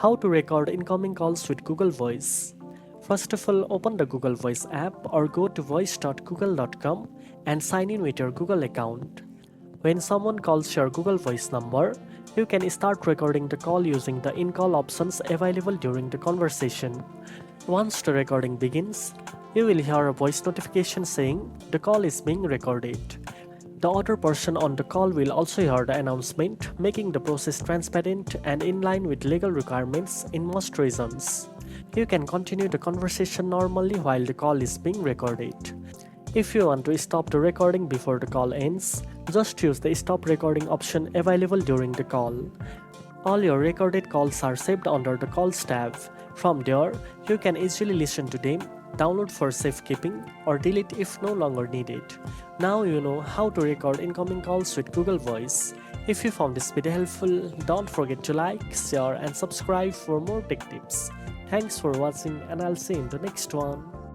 How to record incoming calls with Google Voice. First of all, open the Google Voice app or go to voice.google.com and sign in with your Google account. When someone calls your Google Voice number, you can start recording the call using the in-call options available during the conversation. Once the recording begins, you will hear a voice notification saying the call is being recorded. The other person on the call will also hear the announcement, making the process transparent and in line with legal requirements in most regions. You can continue the conversation normally while the call is being recorded. If you want to stop the recording before the call ends, just use the stop recording option available during the call. All your recorded calls are saved under the Calls tab. From there, you can easily listen to them, download for safekeeping, or delete if no longer needed. Now you know how to record incoming calls with Google Voice. If you found this video helpful, don't forget to like, share, and subscribe for more tech tips. Thanks for watching, and I'll see you in the next one.